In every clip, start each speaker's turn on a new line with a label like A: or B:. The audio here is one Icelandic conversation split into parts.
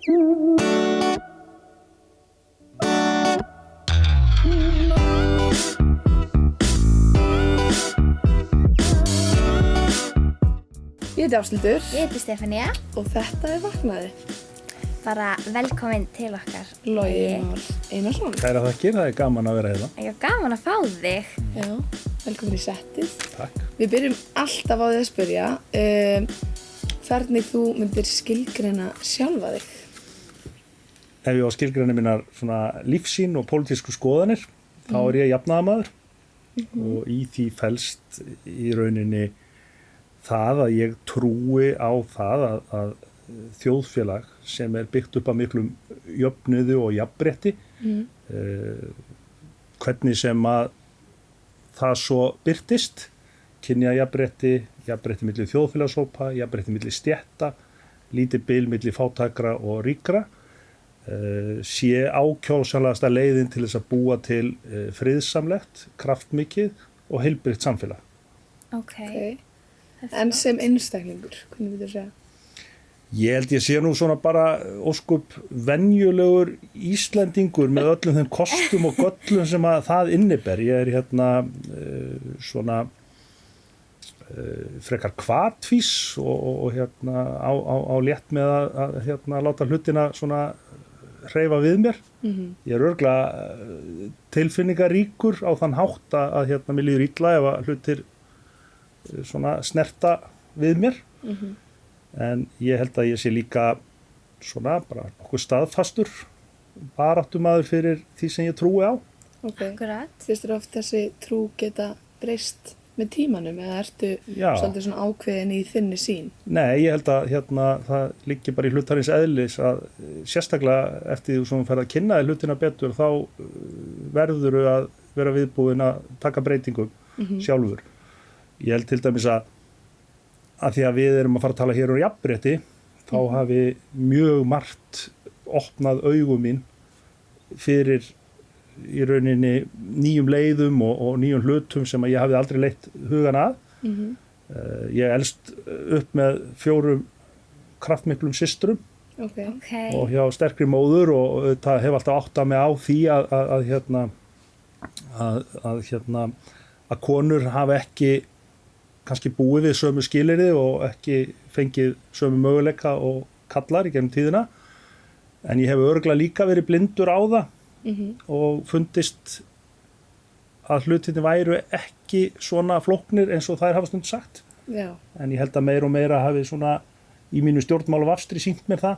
A: Ég heiti Ásthildur.
B: Ég heiti Stefania.
A: Og þetta Vaknaði.
B: Bara velkomin til okkar.
A: Logi Már Einarsson.
C: Kæra þakkir, það gaman að vera hérna.
B: Það gaman að fá þig.
A: Já, velkomin í settið.
C: Takk.
A: Við byrjum alltaf á því að spyrja hvernig þú myndir skilgreina sjálfa þig.
C: Ef ég á skilgreina mínar svona lífsýn og pólitísku skoðanir, þá ég jafnaðarmaður og í því felst í rauninni það að ég trúi á það að þjóðfélag sem byggt upp af miklum jöfnuði og jafnrétti, hvernig sem að það svo birtist, kynjajafnrétti, jafnrétti milli þjóðfélagshópa, jafnrétti milli stétta, lítið bil milli fátækra og ríkra, sé ákjósanlegasta leiðin til þess að búa til friðsamlegt, kraftmikið og heilbrigt samfélag.
A: Okay. En sem einstaklingur, hvernig myndir þú segja?
C: Ég held ég sé nú svona bara óskup venjulegur Íslendingur með öllum þeim kostum og göllum sem að það inniber. Ég hérna svona frekar hvatvís og hérna á létt með að hérna láta hlutina svona hreyfa við mér. Ég örugglega tilfinningaríkur á þann hátt að hérna mér líður illa ef að hlutir svona snerta við mér. En ég held að ég sé líka svona bara nokkuð staðfastur baráttumaður fyrir því sem ég trúi á.
B: Akkurat.
A: Finnst þér oft þessi trú geta breyst með tímanum eða ertu svolítið svona ákveðin í þinni sýn?
C: Nei, ég held að hérna það liggi bara í hlutarins eðlis að sérstaklega eftir því sem þú ferð að kynna þér hlutina betur þá verðurðu að vera viðbúin að taka breytingum sjálfur. Ég held til dæmis að því að við erum að fara að tala hér jafnrétti, þá hafi mjög margt opnað augum mín fyrir í rauninni nýjum leiðum og nýjum hlutum sem að ég hafði aldrei leitt hugan að. Ég elst upp með 4 kraftmiklum systrum og hjá sterkri móður og það hef alltaf áttað mig á því að konur hafa ekki kannski búið við sömu skilyrði og ekki fengið sömu möguleika og kallar í gegnum tíðina. En ég hef örugglega líka verið blindur á það og fundist að hlutirnir væru ekki svona flóknir eins og þær hafa stundum sagt.
A: Já. En
C: ég held að meira og meira hafi svona í mínu stjórnmálavafstri sýnt mér það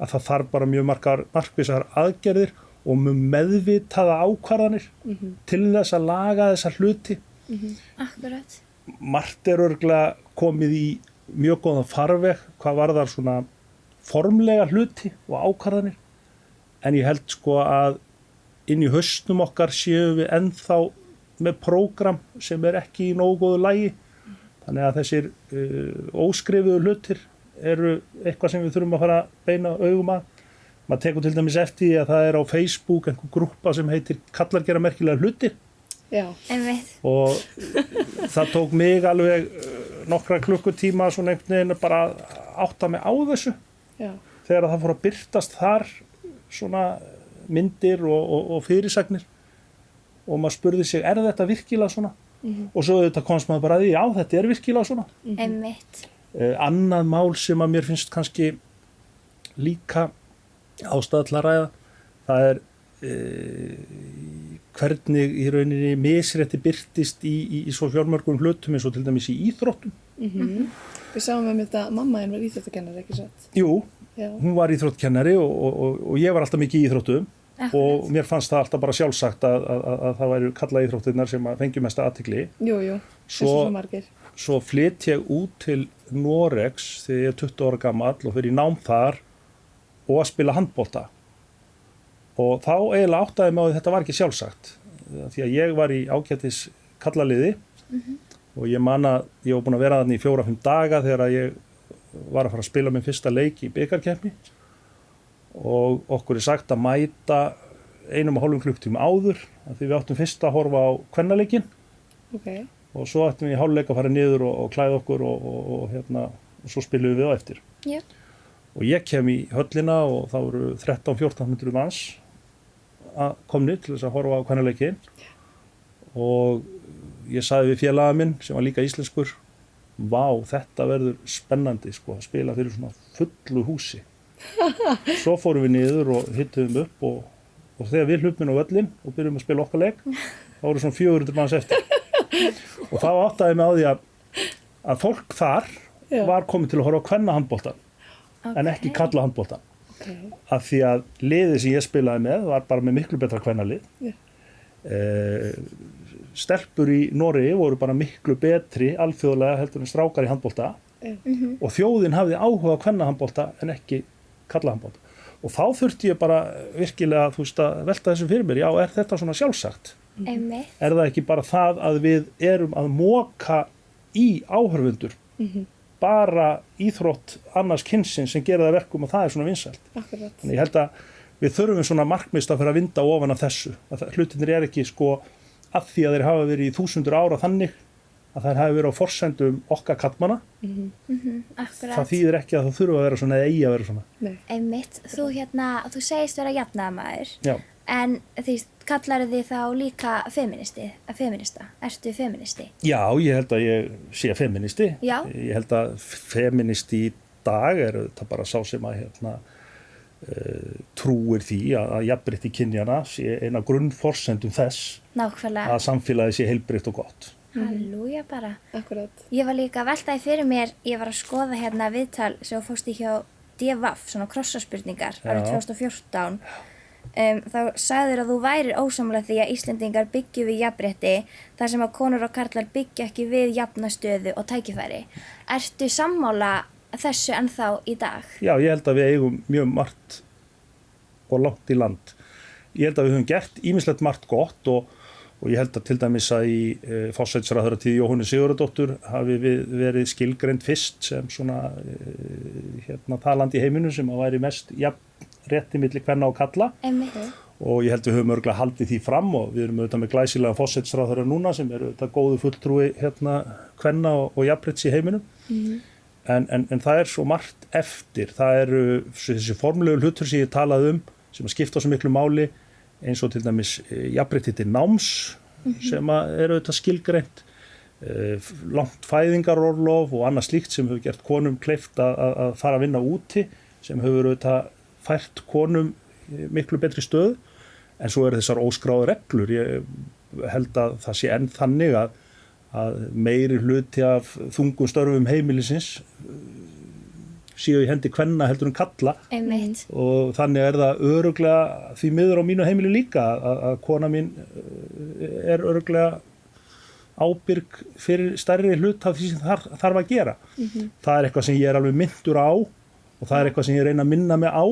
C: að það þarf bara mjög markvissar aðgerðir og mjög meðvitaða ákvarðanir til þess að laga þessa hluti.
B: Akkurat.
C: Margt örugglega komið í mjög góðan farveg hvað varðar svona formlega hluti og ákvarðanir en ég held sko að inn í hausnum okkar séum við ennþá með prógram sem ekki í nógu góðu lagi þannig að þessir óskrifuðu hlutir eru eitthvað sem við þurfum að fara að beina augum að. Maður tekur til dæmis eftir því að það á Facebook einhver grúppa sem heitir Kallar gera merkilega hluti.
A: Já.
C: Og það tók mig alveg nokkra klukkutíma svona einhvern veginn bara átta mig á þessu.
A: Já.
C: Þegar það fór að birtast þar svona myndir og fyrirsagnir og maður spurði sig þetta virkilega svona? Og svo þetta komst maður bara að því, já þetta virkilega svona.
B: Einmitt.
C: Annað mál sem að mér finnst kannski líka ástæða til að ræða, það hvernig í rauninni misrétti birtist í svo fjölmörgum hlutum eins og til dæmis í íþróttum.
A: Við sáum þetta að mamma var íþróttakennari, ekki satt?
C: Jú, hún var íþróttakennari og ég var alltaf mikið í íþróttum og mér fannst það alltaf bara sjálfsagt að það væru kalla íþróttirnar sem að fengju mesta athygli.
A: Jú, svo margir.
C: Svo flyt ég út til Noregs þegar ég 20 ára gamall og fyrir í nám þar og að spila handbolta. Og þá eiginlega áttaði mig á að þetta var ekki sjálfsagt því að ég var í ágætis kallaliði og ég man að ég var búin að vera þarna í 4-5 daga þegar ég var að fara að spila minn fyrsta leik í bikarkeppni og okkur sagt að mæta 1,5 klukkutíma áður af því við áttum fyrst að horfa á kvennaleikinn og svo ættum við í hálfleik að fara niður og klæða okkur og svo spilum við á eftir. og ég kem í höllina og þá eru 13-1400 manns komnir til þess að horfa á kvennaleiki og ég sagði við félaga minn sem var líka íslenskur, vá, þetta verður spennandi sko, að spila fyrir svona fullu húsi. Svo fórum við niður og hittum upp og þegar við hlupum á völlin og byrjum að spila okkar leik, þá voru svona 400 manns eftir. Og þá áttaði mig á því að fólk þar var komið til að horfa á kvennahandbolta en ekki karlahandbolta. Af því að liðið sem ég spilaði með var bara með miklu betra kvennalið. Stelpur í Noregi voru bara miklu betri alþjóðlega heldur en strákar í handbolta og þjóðin hafði áhuga á kvennahandbolta en ekki karlahandbolta. Og þá þurfti ég bara virkilega að velta þessu fyrir mér, já, er þetta svona sjálfsagt? Er það ekki bara það að við erum að moka í áhorfendur bara íþrótt annars kynsins sem gera það verkum og það er svona vinsælt.
A: Akkurat.
C: Þannig ég held að við þurfum svona markmist að fyrir að vinda ofan af þessu. Hlutinir er ekki sko að því að þeir hafa verið í 1000 ára þannig að þær hafi verið á forsendum okkar kallmanna.
B: Akkurat.
C: Það þýðir ekki að það þurfa að vera svona eða eigi að vera svona.
A: Nei.
B: Einmitt, þú segist vera jafnaðarmaður.
C: Já.
B: En kallar þið þá líka feminista? Ertu feministi?
C: Já, ég held að ég sé feministi.
B: Já.
C: Ég held að feministi í dag er þetta bara sá sem að trúir því að jafnrétti kynjanna sé eina grunnforsendum þess
B: Nákvæmlega.
C: að samfélagi sé heilbrigt og gott.
B: Halleluja bara.
A: Akkurat.
B: Ég var líka að veltaði fyrir mér, ég var að skoða hérna viðtal sem þú fórst í hjá DVAF, svona krossaspurningar árið 2014. Þá sagðir að þú værir ósamlega því að Íslendingar byggju við jafnrétti þar sem að konur og karlar byggja ekki við jafnastöðu og tækifæri. Ertu sammála þessu ennþá í dag?
C: Já, ég held að við eigum mjög margt og langt í land. Ég held að við höfum gert ýmislegt margt gott og ég held að til dæmis að í forsætisráðherratíð Jóhönnu Sigurðardóttur hafi við verið skilgreind fyrst sem svona það land í heiminum sem að væri mest rétti milli kvenna og kalla. Og ég held við höfum örgulega haldið því fram og við erum auðvitað með glæsilega forsætisráðherra núna sem eru auðvitað góðu fulltrúi kvenna og jafnréttis í heiminum. En það er svo margt eftir. Það eru þessi formlegu hlutur sem ég talaði sem að skipta svo miklu máli eins og til dæmis jafnrétti til náms sem eru auðvitað skilgreint, langt fæðingarorlof og annað slíkt sem hefur gert konum kleift að fara að vinna úti sem hefur auðvitað fært konum miklu betri stöðu. En svo eru þessar óskráðu reglur. Ég held að það sé enn þannig að meiri hluti af þungum störfum heimilisins séu í hendi kvenna heldur en kalla.
B: Einmitt.
C: Og þannig er það örugglega því miður á mínu heimili líka að kona mín er örugglega ábyrg fyrir stærri hlut af því sem þarf að gera. Það er eitthvað sem ég er alveg myndur á og það er eitthvað sem ég reyna að minna mig á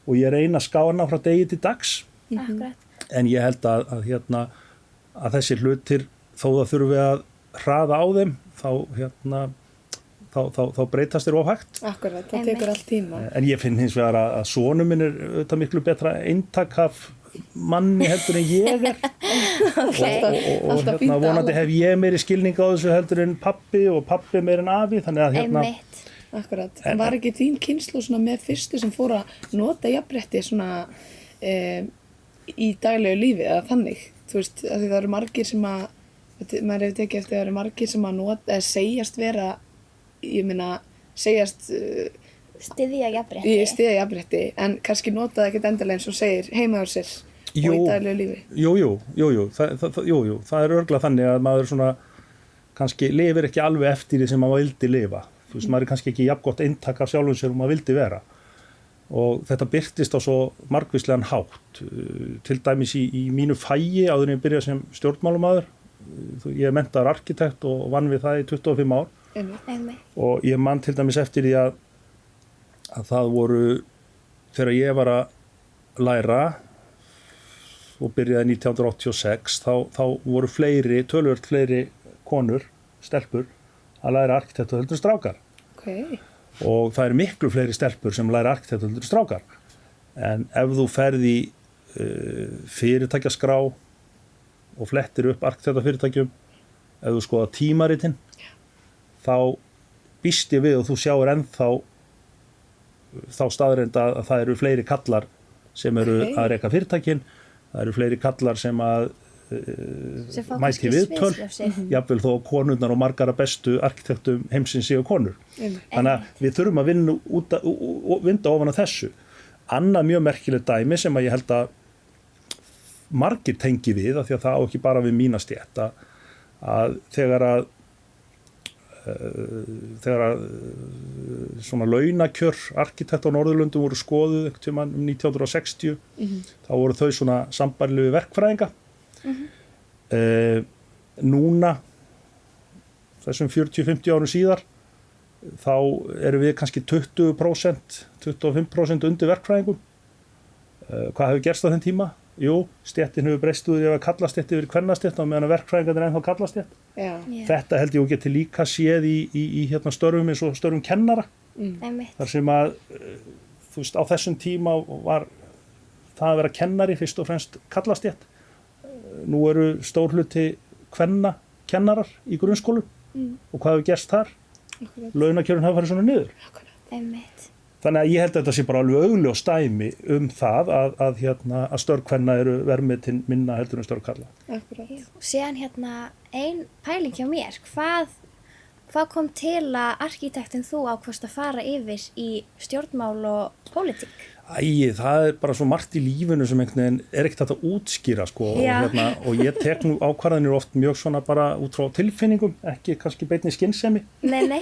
C: og ég reyna að skána frá degi til dags.
B: Akkurat.
C: En ég held að þessi hlutir þó það þurfi að hraða á þeim þá breytast þeir of hægt.
A: Akkurat, það tekur allt tíma.
C: En ég finn hins vegar að sonur minn er auðvitað miklu betra eintak af manni heldur en ég er. Og vonandi hef ég meiri skilning á þessu heldur en pappi og pappi meiri en afi. Þannig að
B: Einmitt.
A: Akkurat. En var ekki þín kynslóð svona með fyrstu sem fór að nota jafnrétti svona í daglegu lífi eða þannig? Þú veist, að því það eru margir sem að maður hefur tekið eftir að það eru margir sem að nota eða segjast vera,
B: styðja jafnrétti.
A: En kannski nota það ekkert endilega eins og segir heima á sér og í daglegu lífi.
C: Jú, það er örugglega þannig að maður svona kannski lifir ekki alveg eftir því sem maður vildi lifa. Þú veist, maður er kannski ekki jafngott eintak af sjálfum sér og maður vildi vera. Og þetta birtist á svo margvíslegan hátt. Til dæmis í mínu fagi áður en ég byrjaði sem stjórnmálumaður. Ég er menntaður arkitekt og vann við það í 25 ár.
B: Einmitt.
C: Og ég man til dæmis eftir því að það voru, þegar ég var að læra og byrjaði 1986, þá voru töluvert fleiri konur, stelpur, að læra arkitektur heldur en strákar.
A: Okay.
C: Og það eru miklu fleiri stelpur sem læra arkitektur heldur en strákar. En ef þú ferð í fyrirtækjaskrá og flettir upp arkitekturfyrirtækjum, ef þú skoða tímaritin, þá býst ég við og þú sjáir ennþá þá staðreynd að það eru fleiri kallar sem eru að reka fyrirtækin, það eru fleiri kallar sem að mæti viðtöl, jafnvel þó konurnar og margar af bestu arkitektum heimsins séu konur. Þannig að við þurfum að vinda ofan að þessu. Annað mjög merkilegt dæmi sem að ég held að margir tengi við, af því að það á ekki bara við mína stétt, að þegar að svona launakjör arkitekta á Norðurlöndum voru skoðuð einhvern tímann 1960, þá voru þau svona sambærilegu verkfræðinga. Núna, þessum 40-50 árum síðar, þá erum við kannski 20%, 25% undir verkfræðingum. Hvað hefur gerst á þenn tíma? Jú, stéttin hefur breyst úr því að kallastétt yfir kvennastétt á meðan verkfræðingarnir ennþá kallastétt. Þetta held ég og geti líka séð í hérna störfum eins og störfum kennara. Þar sem að, þú veist, á þessum tíma var það að vera kennari fyrst og fremst kallastétt. Nú eru stór hluti kennarar í grunnskólum og hvað hefur gerst þar? Launakjörin hafa farið svona niður. Þannig að ég held að þetta sé bara alveg augljós dæmi það að störf kvenna eru verðmetin minna heldur en störf karla.
B: Síðan ein pæling hjá mér, hvað kom til að arkitektin þú ákvaðst að fara yfir í stjórnmál og pólitík?
C: Það er bara svo margt í lífinu sem einhvern veginn er ekkert hægt að útskýra sko, og ég tek nú ákvarðanir oft mjög svona bara út frá tilfinningum, ekki kannski beinni skynsemi.
B: Nei.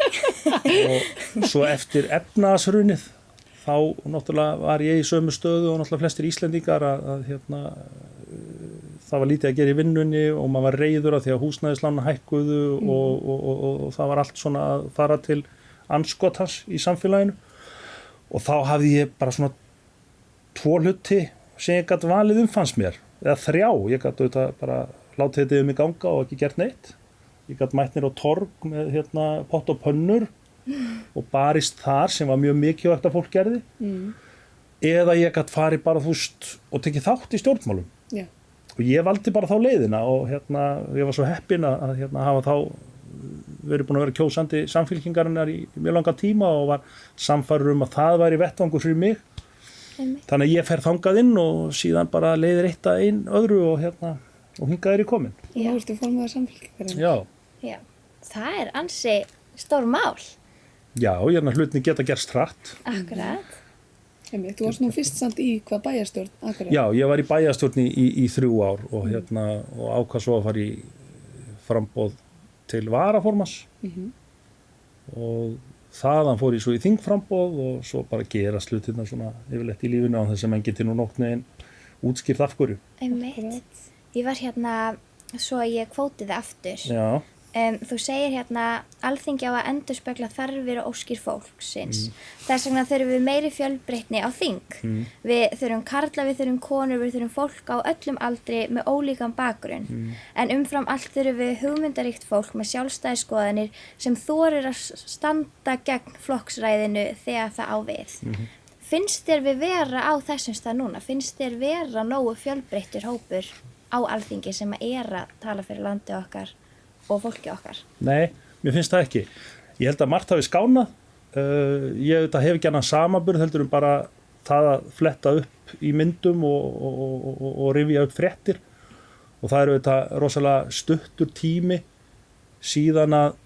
C: Og svo eftir efnahagshrunið þá náttúrulega var ég í sömu stöðu og náttúrulega flestir Íslendingar að það var lítið að gera í vinnunni og maður var reiður af því að húsnæðislánin hækkuðu og það var allt svona að fara til andskotans í samfélaginu. Og þá hafði ég bara svona 2 hluti sem ég gat valið fannst mér, eða 3, ég gat auðvitað bara látið þetta mig ganga og ekki gert neitt. Ég gat mætt mér á torg með pott og pönnur og barist þar sem var mjög mikilvægt að fólk gerði. Eða ég gat farið bara og tekið þátt í stjórnmálum. Og ég valdi bara þá leiðina og ég var svo heppinn að hafa þá verið búin að vera kjósandi samfylkingarinnar í mjög langa tíma og var sannfærður að það væri vettvangur fyrir mig. Þannig að ég fer þangað inn og síðan bara leiðir eitt að einn öðru og hingað ég komin.
A: Og nú ertu formaður samfylkingarinnar.
B: Já, það er ansi stór mál.
C: Já, hlutinni geta gerst hratt.
B: Akkurat.
A: Þú varst nú fyrst samt í hvað bæjarstjórn? Akkurat.
C: Já, ég var í bæjarstjórn í 3 ár og ákvað svo að fara í framboð til varaformanns og þaðan fór ég svo í þingframboð og svo bara gerast hlutirna svona yfirleitt í lífinu á þess að menn geti nú nokkurnveginn útskýrt af hverju.
B: Einmitt. Ég var svo að ég kvóti þið aftur.
C: Já.
B: Þú segir Alþingi á að endurspegla þarfir og óskir fólksins. Þess vegna þurfum við meiri fjölbreytni á þing. Við þurfum karla, við þurfum konur, við þurfum fólk á öllum aldri með ólíkan bakgrunn. En umfram allt þurfum við hugmyndaríkt fólk með sjálfstæði skoðanir sem þorir að standa gegn flokksræðinu þegar það á við. Finnst þér við vera á þessum stað núna? Finnst þér vera nógu fjölbreyttur hópur á Alþingi sem að tala fyrir landið okkar og fólki okkar?
C: Nei, mér finnst það ekki. Ég held að margt hafi skánað. Ég hef ekki annan samanburð heldur bara það að fletta upp í myndum og rifja upp fréttir. Og það eru þetta rosalega stuttur tími síðan að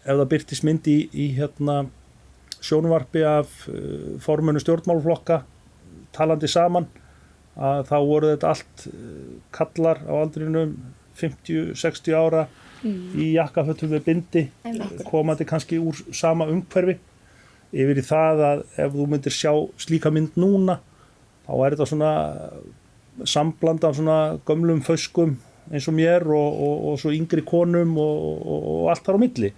C: ef það birtist mynd í sjónvarpi af formönnum stjórnmálaflokka talandi saman, að þá voru þetta allt kallar á aldrinum 50-60 ára í jakkafötum með bindi, komandi kannski úr sama umhverfi, yfir í það að ef þú myndir sjá slíka mynd núna, þá þetta svona sambland af svona gömlum föskum eins og mér og svo yngri konum og allt þar á milli.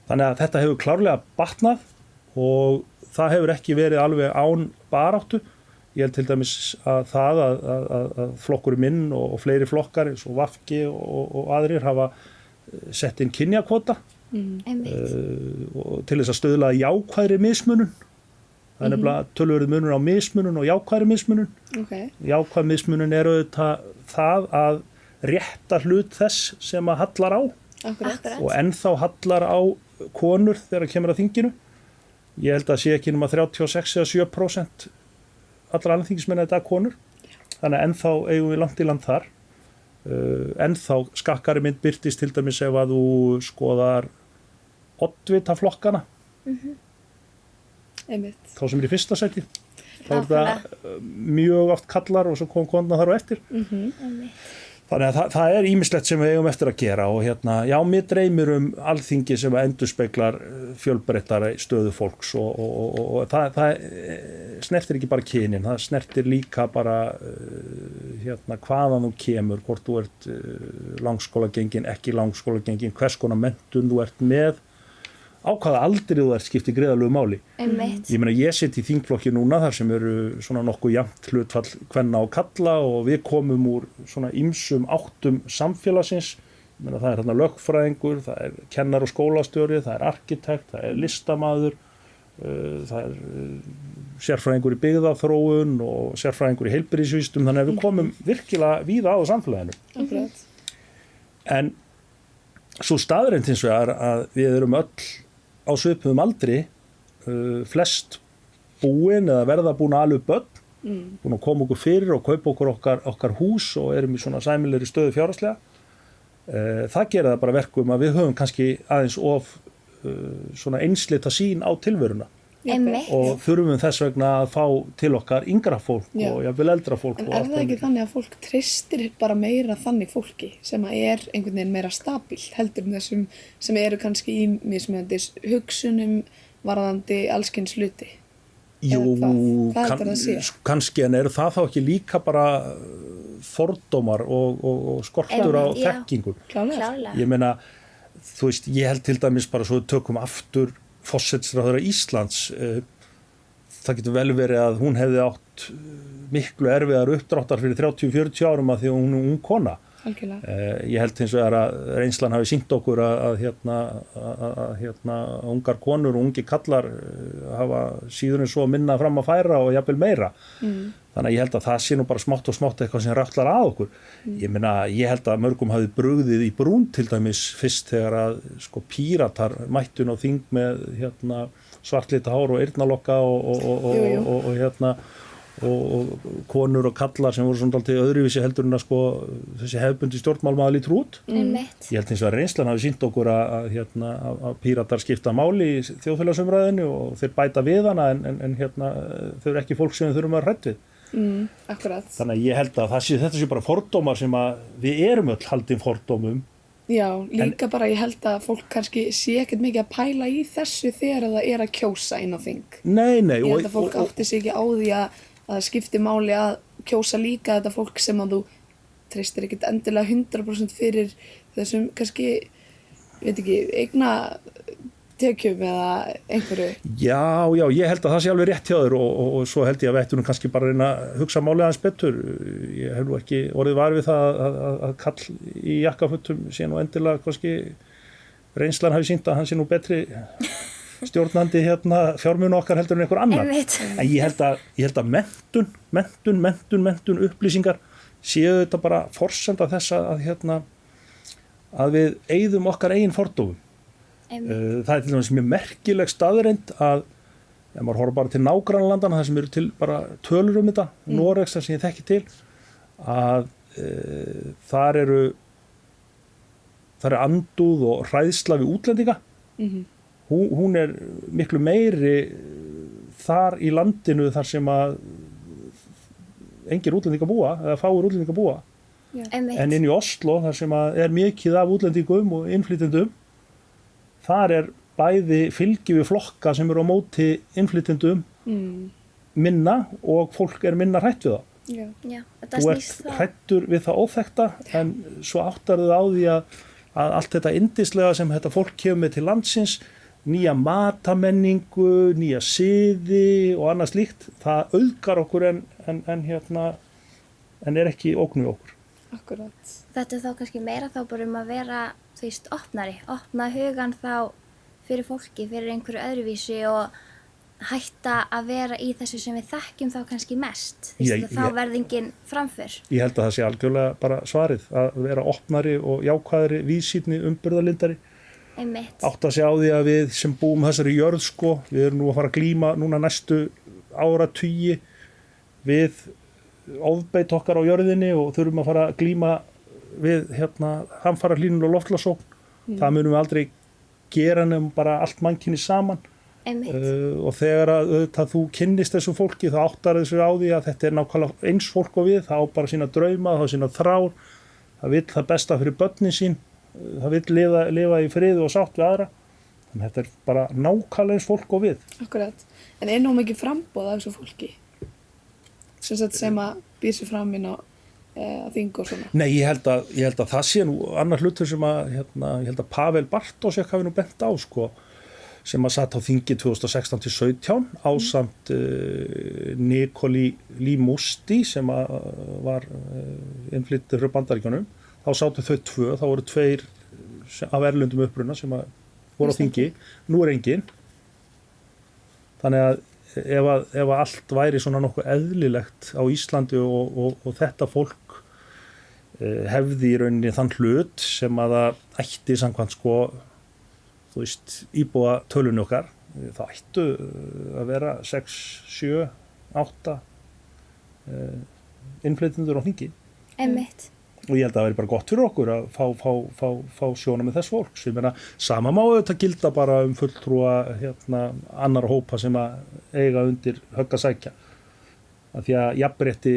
C: Þannig að þetta hefur klárlega batnað og það hefur ekki verið alveg án baráttu. Ég held til dæmis að það að flokkurinn minn og fleiri flokkar eins og VG og aðrir hafa sett inn kynjakvóta til þess að stuðla jákvæðri mismunun. Það er nefnilega töluverður munur á mismunun og jákvæðri mismunun. Jákvæð mismunun er auðvitað það að rétta hlut þess sem að hallar á.
A: Akkurat.
C: Og ennþá hallar á konur þegar kemur að þinginu. ég held að sé ekki nema 36 eða 7% allra alþingismenn í dag konur, þannig að ennþá eigum við langt í land þar. Ennþá skakkari mynd birtist til dæmis ef að þú skoðar oddvita flokkana,
A: Einmitt.
C: þá sem í fyrsta sæti. Þá það mjög oft kallar og svo kom konan þar á eftir. Þannig að það er ýmislegt sem við eigum eftir að gera og já, mér dreymir alþingi sem endurspeglar fjölbreyttari stöðu fólks og það snertir ekki bara kynin, það snertir líka bara hvaðan þú kemur, hvort þú ert langskólagengin, ekki langskólagengin, hvers konar menntun þú ert með, á hvaða aldri þú ert skiptir gríðarlegu máli.
B: Einmitt.
C: Ég meina, ég sitt í þingflokki núna þar sem eru svona nokkuð jafnt hlutfall kvenna og kalla og við komum úr svona ýmsum áttum samfélagsins. Ég meina, það er þarna lögfræðingur, það er kennar og skólastjóri, það er arkitekt, það er listamaður, það er sérfræðingur í byggðaþróun og sérfræðingur í heilbrigðisvísindum, þannig að við komum virkilega víða á samfélaginu.
A: Akkurat.
C: En svo staðreynd hins vegar að við erum öll á svipuðum aldri, flest búin eða verða búin að ala upp börn, búin að koma okkur fyrir og kaupa okkur okkar hús og erum í svona sæmilegri stöðu fjárhagslega. Það gerir það bara verkum að við höfum kannski aðeins of svona einslita sýn á tilveruna.
B: Einmitt.
C: Og þurfum þess vegna að fá til okkar yngra fólk
A: Já.
C: og jafnvel eldra fólk.
A: En er það ekki þannig að fólk treystir bara meira þannig fólki sem að er einhvern veginn meira stabíl heldur þessum sem eru kannski í mismunandi hugsunum varðandi allskyns hluti?
C: Jú,
A: Hvað heldur það að sé?
C: kannski, en eru það þá ekki líka bara fordómar og skortur á
B: Einmitt, já.
C: þekkingu?
B: Klárlega.
C: Ég meina, þú veist, ég held til dæmis bara svo við tökum aftur forsætisráðherra Íslands, það getur vel verið að hún hefði átt miklu erfiðar uppdráttar fyrir 30-40 árum að því að hún er ung kona.
A: Algjörlega.
C: Ég held hins vegar að reynslan hafi sýnt okkur að ungar konur og ungi kallar hafa síður en svo minna fram að færa og jafnvel meira. Þannig að ég held að það sé nú bara smátt og smátt eitthvað sem rattlar að okkur. Ég meina, ég held að mörgum hafi brugðið í brún til dæmis fyrst þegar að sko Píratar mættun á þing með svartlita hár og eyrnalokka og konur og kallar sem voru svona dálítið öðruvísi heldur en að sko þessi hefðbundi stjórnmálmaður lítur út.
B: Einmitt.
C: Ég held hins vegar reynslan hafi sýnt okkur að Píratar skipta máli í þjóðfélagsumræðinu og þeir bæta við hana en þau eru ekki fólk sem við þurfum að hrædd við.
A: Akkurat.
C: Þannig að ég held að þetta sé bara fordómar sem að við erum öll haldin fordómum.
A: Já, líka bara ég held að fólk kannski sé ekkert mikið að pæla í þessu þegar það er að kjósa inn á þing.
C: Nei.
A: Ég held að fólk átti sig ekki á því að það skipti máli að kjósa líka þetta fólk sem að þú treystir ekkert endilega 100% fyrir þessum kannski, veit ekki, eigna tekjum eða einhverju. Já,
C: ég held að það sé alveg rétt hjá þér og svo held ég að við ættum kannski bara að reyna að hugsa málið aðeins betur. Ég hef nú ekki orðið var við það að kall í jakkafötum sé nú endilega kannski reynslan hafi sýnt að hann sé nú betri stjórnandi fjármunu okkar heldur en einhver annar. En ég held að menntun, upplýsingar séu þetta bara forsenda þess að við eyðum okkar eigin fordómum. Það er til dæmis mjög merkileg staðreynd að ef maður horfir bara til nágrannalandana þar sem eru til bara tölur þetta, Noregs þar sem ég þekki til, að þar er andúð og hræðsla við útlendinga. Hún er miklu meiri þar í landinu þar sem að engir útlendingar búa eða fáir útlendingar búa. En inn í Oslo þar sem að er mikið af útlendingum og innflytjendum, þar er bæði fylgi við flokka sem eru á móti innflytjendum minna og fólk er minna hrætt við það.
B: Já,
C: þú ert hrættur við það óþekkta en svo áttar þau á því að allt þetta yndislega sem þetta fólk kemur með til landsins, nýja matamenningu, nýja siði og annað slíkt, það auðgar okkur en er ekki ógn við okkur.
A: Akkurat.
B: Þetta er þá kannski meira þá bara að vera, þú veist, opna hugan þá fyrir fólki, fyrir einhverju öðruvísi og hætta að vera í þessu sem við þekkjum þá kannski mest. Þá verði engin framför. Ég
C: held að það sé algjörlega bara svarið, að vera opnari og jákvæðari, víðsýnni, umburðarlyndari
B: Einmitt.
C: átta sig á því að við sem búum þessari jörð sko, við erum nú að fara að glíma núna næstu áratugi við ofbeit okkar á jörðinni og þurfum að fara að glíma við hamfarahlýnun og loftslagsógn. Það munum við aldrei gera nefnum bara allt mannkynni saman. Og þegar að þú kynnist þessu fólki þá áttar þessu á því að þetta er nákvæmlega eins fólk og við, það á bara sína drauma, það á sína þrár, það vill það besta fyrir börnin sín, það vill lifa í friði og sátt við aðra. Þannig þetta er bara nákvæmlega eins fólk og við.
A: Akkurat. En er nú mikið framboð af þessu fólki? Sem að býr sér fram inn á þing og svona?
C: Nei, ég held að það sé nú annar hlutur sem að, ég held að Pavel Bartósek hafi nú bent á sko, sem að satt á þingi 2016-17 ásamt Nikoli Limusti sem að var innflyttur frá Bandaríkjunum. Þá sátu þau tvö, þá voru tveir af erlendum uppruna sem að voru á þingi. Nú er enginn. Þannig að ef allt væri svona nokkuð eðlilegt á Íslandi og þetta fólk hefði í rauninni þann hlut sem að það ætti samkvæmt sko þú veist, íbúa tölunni okkar, það ættu að vera 6, 7, 8 innflytjendur á þingi.
B: Einmitt.
C: Og ég held að það væri bara gott fyrir okkur að fá sjónarmið þess fólks. Ég meina, sama má auðvitað gilda bara fulltrúa annarra hópa sem að eiga undir högg að sækja. Af því að jafnrétti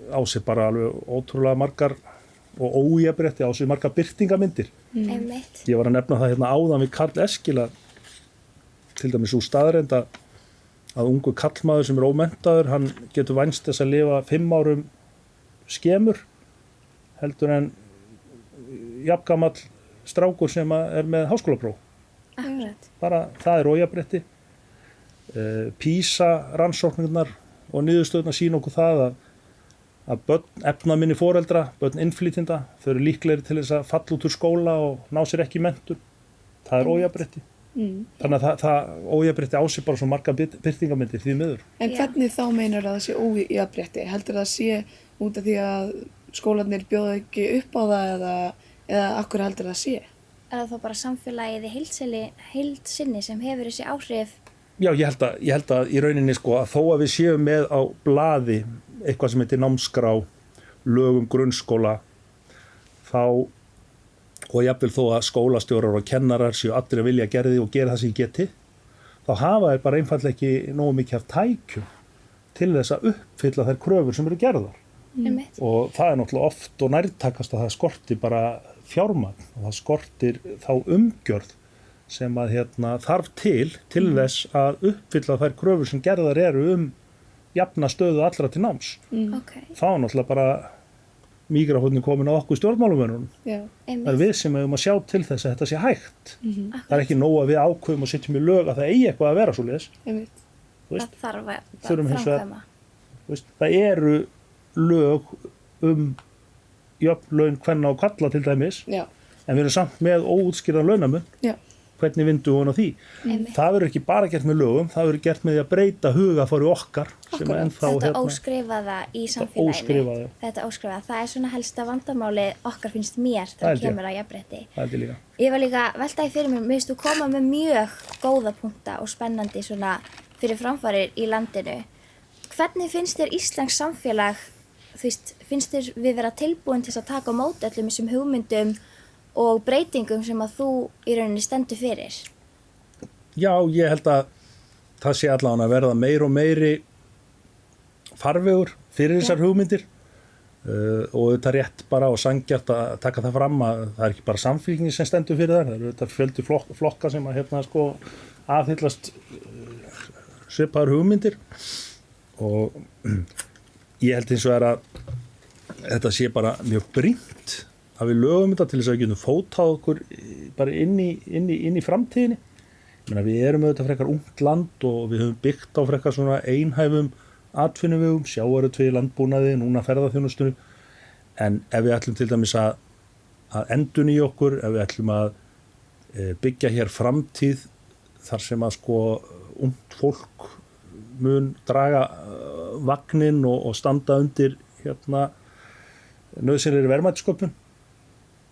C: á sig bara alveg ótrúlega margar og ójafnrétti á sig margar birtingamyndir.
B: Einmitt.
C: Ég var að nefna það áðan við Karl Eskil að til dæmis úr staðreynd að ungu karlmaður sem er ómenntaður, hann getur vænst þess að lifa 5 árum skemur heldur en jafngamall strákur sem er með háskólapróf.
B: Akkurat.
C: Bara það er ójafnrétti. PISA rannsóknirnar og niðurstöðurnar sýna okkur það að börn efnaminni foreldra, börn innflytjenda, þau eru líklegri til þess að falla út úr skóla og ná sér ekki menntun. Það er ójafnrétti. Þannig að það ójafnrétti á sig bara svo margar birtingamyndir því miður.
A: En hvernig þá meinar það sé ójafnrétti? Heldur það sé út af því að skólarnir bjóða ekki upp á það eða akkur heldur það sé?
B: Er það þá bara samfélagið í heild sinni sem hefur þessi áhrif?
C: Já, ég held að í rauninni sko að þó að við séum með á blaði eitthvað sem heitir námskrá, lögum grunnskóla, þá, og jafnvel þó að skólastjórar og kennarar séu allir að vilja gerði og gera það sem geti, þá hafa þeir bara einfallega ekki nógu mikið af tækjum til þess að uppfylla þær kröfur sem eru gerðar. Og það er náttúrulega oft og nærtækast að það skortir bara fjármagn og það skortir þá umgjörð sem að þarf til þess að uppfylla þær kröfur sem gerðar eru jafna stöðu allra til náms. Þá er náttúrulega bara mígrafónni komin á okkur stjórnmálumönnunum. Það er við sem hefum að sjá til þess að þetta sé hægt. Það er ekki nóg að við ákveðum og setjum í lög að það eigi eitthvað að vera svoleiðis.
B: Það þarf að framkvæma.
C: Það eru lög jöfn laun kvenna og karla til dæmis, en við erum samt með óútskýrðan launamun. Hvernig vindum við á því? Það verður ekki bara gert með lögum, það verður gert með því að breyta hugafari okkar sem er ennþá
B: þetta óskrifaða í samfélaginu. Þetta óskrifaða. Það er svona helsta vandamáli okkar finnst mér þegar kemur að jafnrétti.
C: Það er líka.
B: Ég var líka veltaði fyrir mér finnst þú koma með mjög góða punkta og spennandi svona fyrir framfarir í landinu. Hvernig finnst þér íslensk samfélag, finnst þér við vera tilbúin til að taka á móti öllum þessum hugmyndum og breytingum sem að þú í rauninni stendur fyrir?
C: Já, ég held að það sé allavega að verða meir og meiri farvegur fyrir þessar hugmyndir og þetta er rétt bara og sanngjarnt að taka það fram að það er ekki bara Samfylkingin sem stendur fyrir það eru þetta fjöldi flokka sem að aðhyllast svipaðar hugmyndir og ég held hins vegar að þetta sé bara mjög brýnt að við lögum þetta til þess að við getum fótað okkur bara inn í framtíðinni. Við erum auðvitað frekar ungt land og við höfum byggt á frekar svona einhæfum atvinnuvegum, sjávarútvegi, landbúnaði, núna ferðaþjónustunni. En ef við ætlum til dæmis að endurnýja okkur, ef við ætlum að byggja hér framtíð þar sem að ungt fólk mun draga vagnin og standa undir nauðsynlegri verðmætasköpun,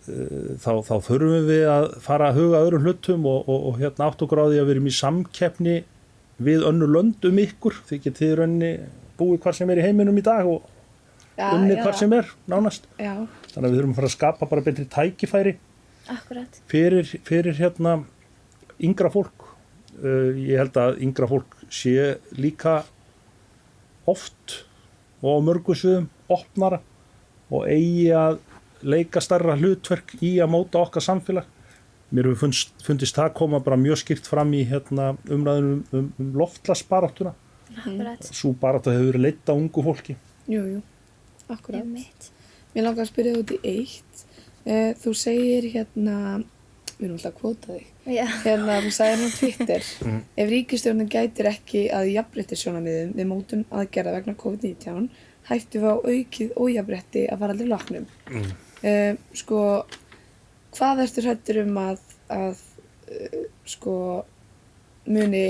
C: þá þurfum við að fara að huga öðrum hlutum og hérna átt okkur á því að við erum í samkeppni við önnur lönd ykkur, þið getið rauninni búið hvar sem í heiminum í dag og unnið hvar sem nánast. Já. Þannig að við þurfum að fara að skapa bara betri tækifæri fyrir hérna yngra fólk. Ég held að yngra fólk sé líka oft og á mörgum sviðum opnara og eigi að leika stærra hlutverk í að móta okkar samfélag. Mér hefur fundist það koma bara mjög skýrt fram í hérna, umræðunum um loftslagsbaráttuna. Sú barátta hefur verið leidd á ungu fólki.
A: Jú, akkurat. Mér langar að spyrja út í eitt. Þú segir hérna, við erum alltaf að kvóta þig, hérna þú sagðir á Twitter, ef ríkisstjórnin gætir ekki að jafnréttissjónarmiðum við mótun aðgerða vegna COVID-19, hættum við á aukið ójafnrétti að fara allir loknum. Sko, hvað ertu hræddur að sko muni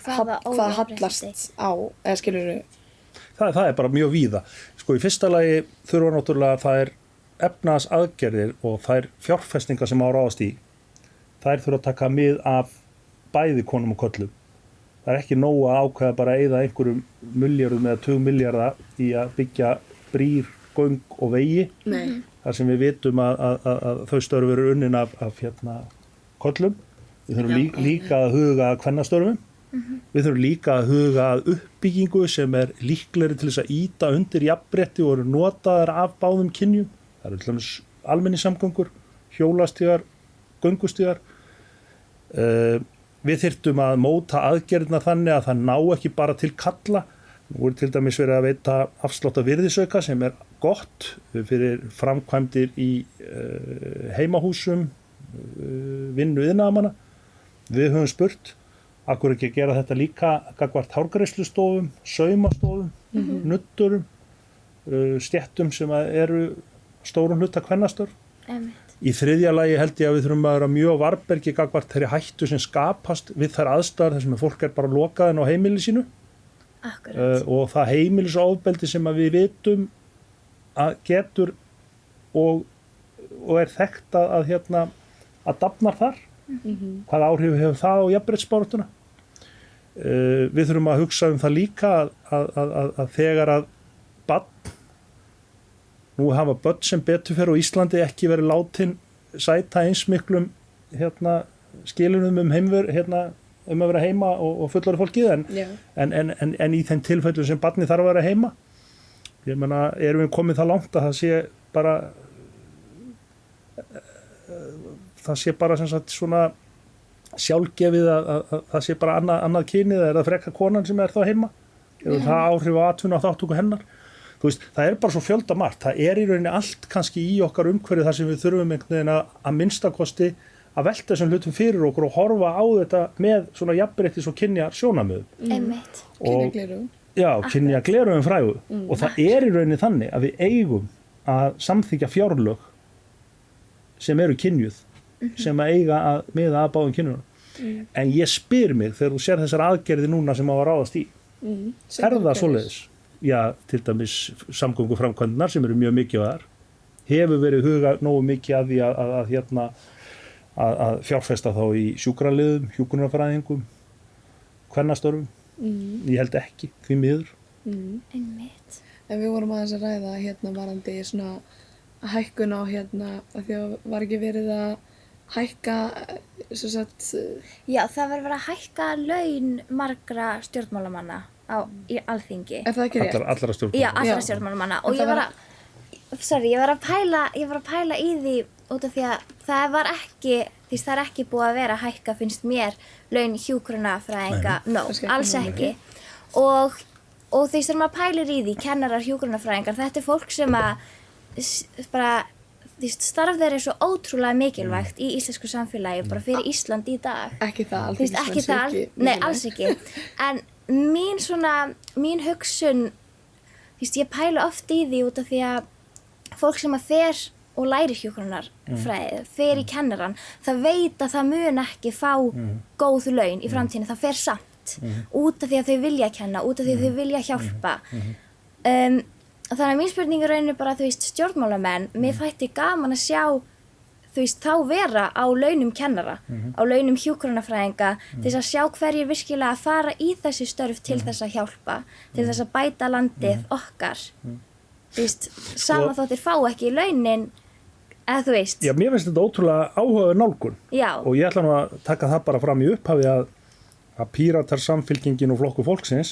A: hvað hallast á, eða skilurðu?
C: Það er bara mjög víða. Sko í fyrsta lagi þurfa náttúrulega það efnahagsaðgerðir og þær fjárfestingar sem á ráðast í, þær þurfa að taka mið af bæði konum og körlum. Það er ekki nóg að ákveða bara að eyða einhverjum milljörðum eða 20 milljarða í að byggja brýr, göng og vegi. Nei. Þar sem við vitum að þau störf eru unnin af hérna körlum. Við þurfum líka að huga að kvennastörfum. Við þurfum líka að huga að uppbyggingu sem líklegri til þess að ýta undir jafnrétti og eru notaðar af báðum kynjum. Það eru til dæmis almenningssamgöngur, hjólastígar, göngustígar. Við þyrftum að móta aðgerðina þannig að það ná ekki bara til karla. Nú til dæmis verið að veita afslátt af virðisauka sem gott fyrir framkvæmdir í heimahúsum, vinnu iðnaðarmanna. Við höfum spurt, af hverju ekki að gera þetta líka gagnvart hárgreiðslustofum, saumastofum, nuddurum, stéttum sem eru stórum hluta kvennastörf. Í þriðja lagi held ég að við þurfum að vera mjög varbergi gagnvart þeirri hættu sem skapast við þær aðstæður þar sem fólk bara lokaðin á heimili sínu. Og það heimilisofbeldi sem að við vitum að getur og þekkt að dafnar þar. Hvaða áhrif hefur það á jafnréttisbaráttuna? Við þurfum að hugsa það líka að þegar að nú hafa börn sem betur fer á Íslandi ekki verið látin sæta eins miklum skilunum um að vera heima og fullorðið fólkið en í þeim tilfellum sem barnið þarf að vera heima. Ég meina, erum við komið það langt að það sé bara sem sagt svona sjálfgefið að það sé bara annað kynið eða frekar konan sem þá heima. Hefur það áhrif á atvinnu og þátttöku hennar? Þú veist, það bara svo fjöldamargt. Það í rauninni allt kannski í okkar umhverfi þar sem við þurfum einhvern veginn að minnstakosti að velta þessum hlutum fyrir okkur og horfa á þetta með svona jafnréttis og kynja sjónarmiðum.
B: Einmitt.
A: Kynjagleraugun.
C: Já, kynjagleraugun frægu. Og það í rauninni þannig að við eigum að samþykkja fjárlög sem eru kynjuð, sem að eiga að miða að báðum kynjunum. En ég spyr mig þegar þú sér þessar aðgerðir núna sem að ráðast í. Það svoleiðis? Já, til dæmis samgönguframkvæmdirnar sem eru mjög mikilvægar. Hefur verið hugað nógu mikið að því að fjárfesta þá í sjúkraliðum, hjúkrunarfræðingum, kvennastörfum. Ég held ekki, því miður.
B: Einmitt.
A: En við vorum aðeins að ræða varandi svona hækkun á að því að var ekki verið að hækka
B: Já, það verið að hækka laun margra stjórnmálamanna í Alþingi.
A: Er það ekki rétt?
C: Allra stjórnmálamanna.
B: Já, allra stjórnmálamanna. Og ég var að pæla í því út af því að það var ekki, því það ekki búið að vera að hækka, finnst mér, laun hjúkrunarfræðinga, alls ekki. Og því sem maður pælir í því, kennarar, hjúkrunarfræðingar, þetta fólk sem að bara, því starf þeirra svo ótrúlega mikilvægt í íslensku samfélagi, bara fyrir Ísland í dag.
A: Ekki það,
B: nei, alls ekki. En mín hugsun, ég pælu oft í því út af því að fólk sem að fer og læri hjúkrunarfræði, fer í kennaran, það veit að það mun ekki fá góð laun í framtíðinni, það fer samt út af því að þau vilja kenna, út af því að þau vilja hjálpa. Þannig að mín spurning er rauninni bara, þú veist, stjórnmálamenn, mér þætti gaman að sjá, þú veist, þá vera á launum kennara, á launum hjúkrunarfræðinga, til þess að sjá hverjir virkilega að fara í þessi störf til þess að hjálpa, til þess að bæta landið okkar. Þú veist, sama þóttir fá ekki launin, eða þú veist.
C: Já, mér finnst þetta ótrúlega áhugaverð nálgun.
B: Já.
C: Og ég ætla nú að taka það bara fram í upphafi að Píratar, Samfylkingin og Flokkur fólksins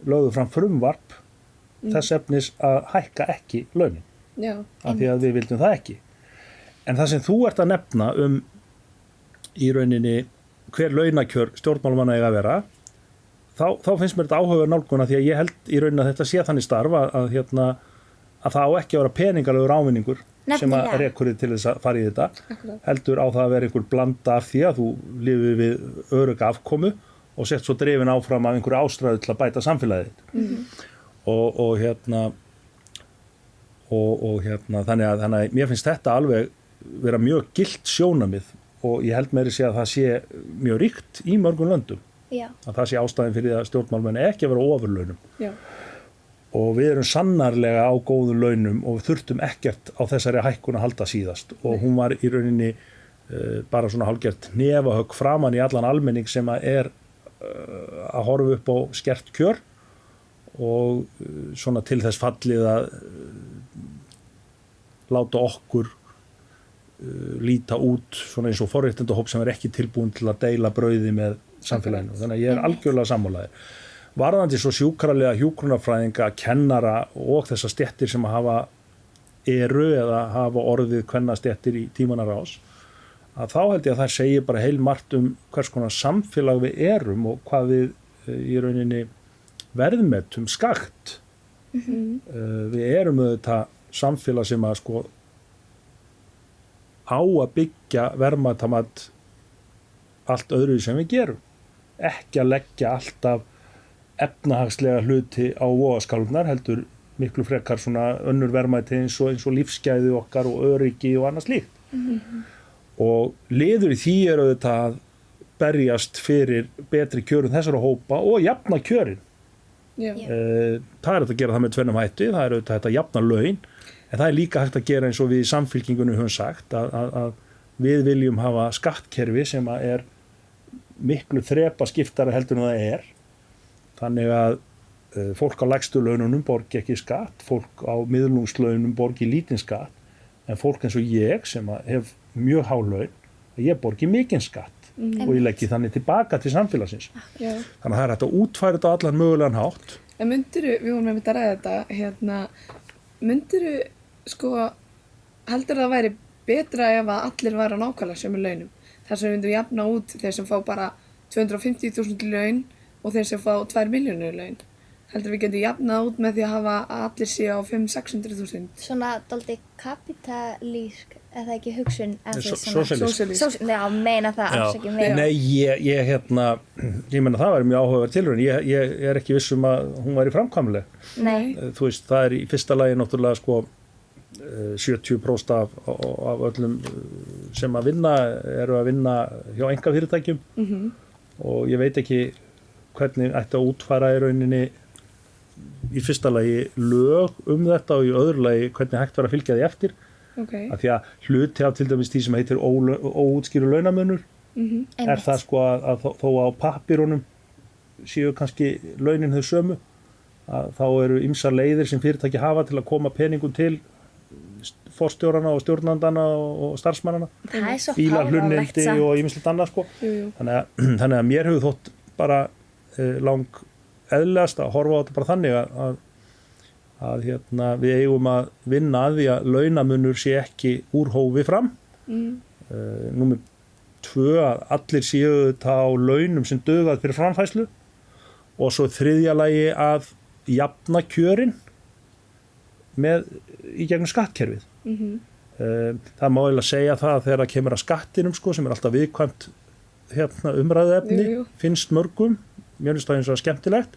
C: lögðu fram frumvarp þess efnis að hækka ekki launin.
A: Já.
C: Af því að við vildum það ekki. En það sem þú ert að nefna í rauninni hver launakjör stjórnmálamanna eiga að vera, þá finnst mér þetta áhugaverð nálgun að því að ég held í rauninni að þetta sé þannig starf að það á ekki að vera peningalegur ávinningur sem að rekur þig til þess að fara í þetta.
A: Akkurat. Heldur
C: á það að vera einhver blanda af því að þú lifir við örugga afkomu og sett svo drifin áfram af einhverju ástræðu til að bæta samfélagið. Og þannig að mér finnst þetta alveg vera mjög gilt sjónamið og ég held meiri sé að það sé mjög ríkt í mörgum löndum.
B: Já.
C: Að það sé ástæðin fyrir að stjórnmálamenn ekki að vera á ofurlaunum.
A: Já.
C: Og við erum sannarlega á góðum launum og við þurftum ekkert á þessari hækkun að halda síðast og hún var í rauninni bara svona hálfgert hnefahögg framan í allan almenning sem að horfa upp á skert kjör og svona til þess fallið að láta okkur líta út svona eins og forréttindahóp sem ekki tilbúin til að deila brauði með samfélaginu. Þannig að ég algjörlega sammálaður. Varðandi svo sjúkralega hjúkrunarfræðinga, kennara og þessar stéttir sem hafa orðið kvennastéttir í tímanna rás, að þá held ég að það segir bara heilmargt hvers konar samfélag við erum og hvað við í rauninni verðmetum skakt. Við erum auðvitað samfélag sem að á að byggja verðmætamat allt öðru sem við gerum. Ekki að leggja alltaf efnahagslega hluti á vogaskálurnar, heldur miklu frekar svona önnur verðmæti eins og lífsgæði okkar og öryggi og annað slíkt. Og liður í því auðvitað að berjast fyrir betri kjörum þessara hópa og jafna kjörin.
A: Já.
C: Það hægt að gera það með tvennum hætti, það auðvitað hægt að jafna laun, en það líka hægt að gera eins og við í Samfylkingunni höfum sagt að við viljum hafa skattkerfi sem að miklu þrepaskiptara heldur en það Þannig að fólk á lægstu laununum borgi ekki skatt, fólk á miðlungslaunum borgi lítinn skatt, en fólk eins og ég sem hef mjög há laun, ég borgi mikinn skatt og ég leggi þannig tilbaka til samfélagsins.
A: Já.
C: Þannig að það hægt að útfæra þetta á allan mögulegan hátt.
A: En við vorum að ræða þetta, heldur það væri betra ef að allir væru á nákvæmlega sömu launum? Þar sem við myndum jafna út þeir sem fá bara 250.000 laun og þeir sem fá 2 milljónir laun. Heldur við getum jafnað út með því að hafa að allir séu á 500-600.000.
B: Svona dálítið kapitalísk, eða ekki hugsun?
C: Sósíalísk.
B: Já, meina það alls ekki meina.
C: Nei, ég meina það væri mjög áhugaverð tilraun. Ég ekki viss að hún væri framkvæmleg.
B: Nei.
C: Þú veist, það í fyrsta lagi náttúrulega 70% af öllum sem að vinna eru að vinna hjá einkafyrirtækjum og ég veit ekki hvernig ætti að útfæra í rauninni í fyrsta lagi lög þetta og í öðru lagi hvernig hægt var að fylgja því eftir. Af því að hluti af til dæmis því sem heitir óútskýrður launamunur það að þó á pappírunum séu kannski launin þau sömu að þá eru ýmsar leiðir sem fyrirtæki hafa til að koma peningum til forstjórana og stjórnandana og starfsmannana, bílahlunnindi og ýmislegt annað Þannig að mér hefur þótt bara lang eðlilegast að horfa á þetta bara þannig að við eigum að vinna að því að launamunur sé ekki úr hófi fram. Númer 2 að allir séu þetta á launum sem dugað fyrir framfærslu og svo þriðja lagi að jafna kjörin í gegnum skattkerfið. Það má eiginlega segja það að þegar það kemur að skattinum sem alltaf viðkvæmt umræðuefni, finnst mörgum, mér finnst það eins og skemmtilegt,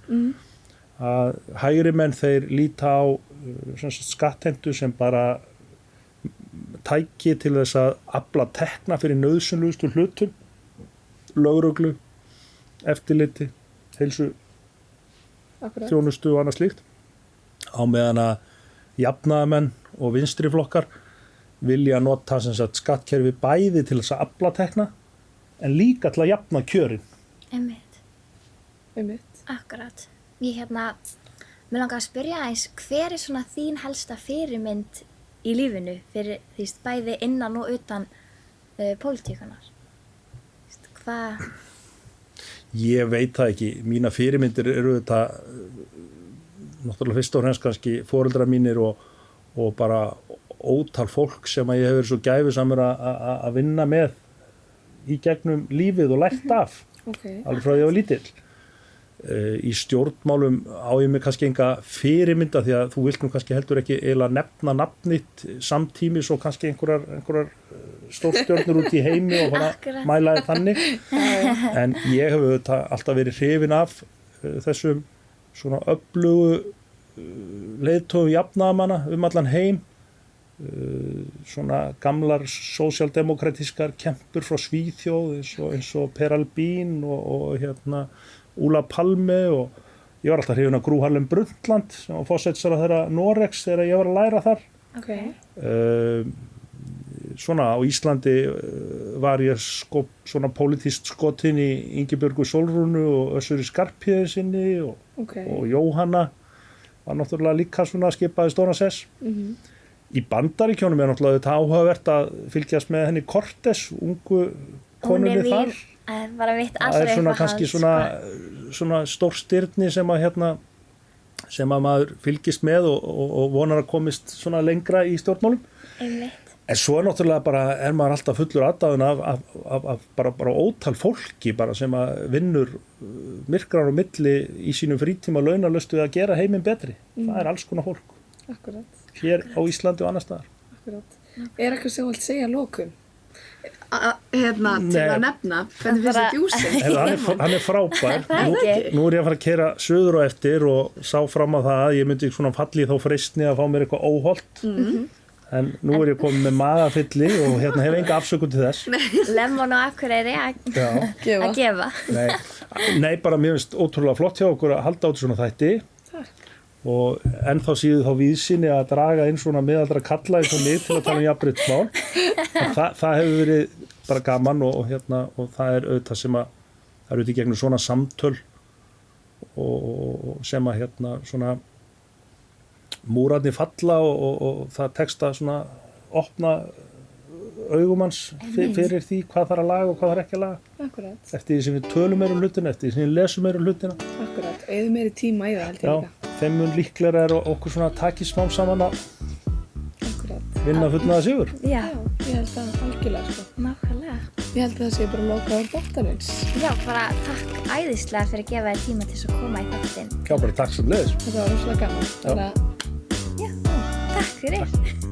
C: að hægri menn þeir líta á skattheimtu sem bara tæki til þess að afla tekna fyrir nauðsynlegustu hlutum, lögreglu, eftirliti, heilsu, þjónustu og annað slíkt. á meðan að jafnaðarmenn og vinstri flokkar vilja nota sem sagt skattkerfi bæði til þess að afla tekna en líka til að jafna kjörin.
A: Einmitt.
B: Akkurat. Ég mér langar að spyrja aðeins, hver svona þín helsta fyrirmynd í lífinu fyrir því bæði innan og utan pólitíkunar? Hvað?
C: Ég veit það ekki. Mína fyrirmyndir eru þetta náttúrulega fyrst og fremst kannski foreldrar mínir og bara ótal fólk sem að ég hefur svo gæfusamur að vinna með í gegnum lífið og lært af alveg frá ég var lítill. Í stjórnmálum á ég mig kannski enga fyrirmynda því að þú vilt nú kannski heldur ekki eiginlega nefna nafnitt samtímis og kannski einhverjar stórstjörnur út í heimi og fara mæla þannig. En ég hef alltaf verið hrifinn af þessum svona öflugu leiðtogum jafnaðarmanna allan heim. Svona gamlar sósíaldemókratískar kempur frá Svíþjóð eins og Per Albin og Úla Palme og ég var alltaf hrifinn af Gro Harlem Brundtland sem var forsætisráðherra Noregs þegar ég var að læra þar. Svona á Íslandi var ég svona pólitískt skotin í Ingibjörgu Sólrúnu og Össuri Skarphéðinsinni og Jóhanna var náttúrulega líka svona skipaði stóran sess. Í Bandaríkjónum náttúrulega þetta áhugavert að fylgjast með henni Cortez, ungu konunni þar.
B: Bara mitt
C: allra eitthvað. Það svona kannski svona stórstyrni sem að maður fylgist með og vonar að komist svona lengra í stjórnmálum. En svo náttúrulega bara maður alltaf fullur aðdáðun af bara ótal fólki bara sem að vinnur myrkrar á milli í sínum frítíma launalaust við að gera heiminn betri. Það alls konar fólk.
A: Akkurat.
C: Hér á Íslandi og annars staðar.
A: Akkurat. Eitthvað sem þú vilt segja að lokum? Til að nefna, hvernig finnst þetta djúsin?
C: Hann frábær. Nú ég að fara að keyra suður og eftir og sá fram á það að ég myndi svona falli þá freistni að fá mér eitthvað óhollt. En nú ég komið með magafylli og hef enga afsökun til þess.
B: Lemon og Akureyri að gefa.
C: Nei, bara mér finnst ótrúlega flott hjá okkur að halda á svona þætti. Og ennþá síðu þá víðsýni að draga inn svona miðaldra kalla eins og mig til að tala jafnréttismál. Það hefur verið bara gaman og það auðvitað sem að það auðvitað í gegnum svona samtöl og sem að svona múrarnir falla og það tekst að svona opna augumanns fyrir því hvað þarf að laga og hvað þarf ekki að laga.
A: Akkurat.
C: Eftir því sem við tölum meira hlutina, eftir því sem við lesum meira hlutina.
A: Akkurat, eyðum meiri tíma í það held ég líka.
C: Þeim mun líklega okkur svona takið smám saman að vinna fullnaða sigur.
A: Já, ég held það algjörlega sko.
B: Nákvæmlega.
A: Ég held það sé bara lokaður þáttarins.
B: Já, bara takk æðislega fyrir að gefa þér tíma til að koma í þáttinn.
C: Já, bara takk sem leiðis.
A: Þetta var rosalega gaman.
B: Já, takk fyrir.